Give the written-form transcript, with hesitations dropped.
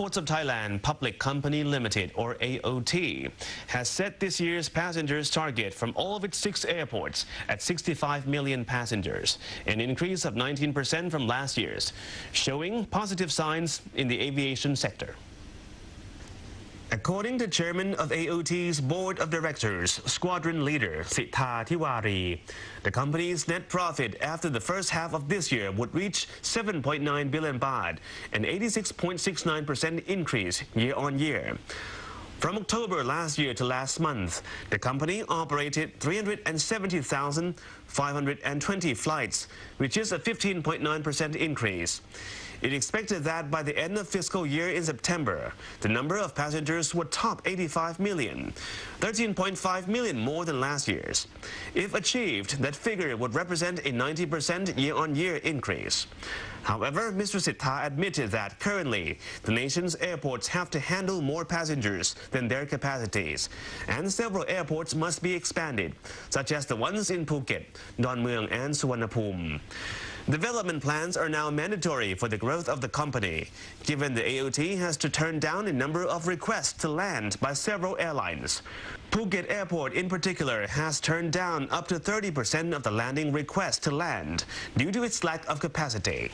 Airports of Thailand Public Company Limited, or AOT, has set this year's passengers target from all of its 6 airports at 65 million passengers, an increase of 19% from last year's, showing positive signs in the aviation sector. According to Chairman of AOT's Board of Directors, Squadron Leader Sitha Tiwari, the company's net profit after the first half of this year would reach 7.9 billion baht, an 86.69% increase year-on-year. From October last year to last month, the company operated 370,520 flights, which is a 15.9% increase. It expected that by the end of fiscal year in September, the number of passengers would top 85 million, 13.5 million more than last year's. If achieved, that figure would represent a 90% year-on-year increase. However, Mr. Sitha admitted that currently, the nation's airports have to handle more passengers than their capacities, and several airports must be expanded, such as the ones in Phuket, Don Mueang, and Suvarnabhumi. Development plans are now mandatory for the growth of the company, given the AOT has to turn down a number of requests to land by several airlines. Phuket Airport in particular has turned down up to 30% of the landing requests to land due to its lack of capacity.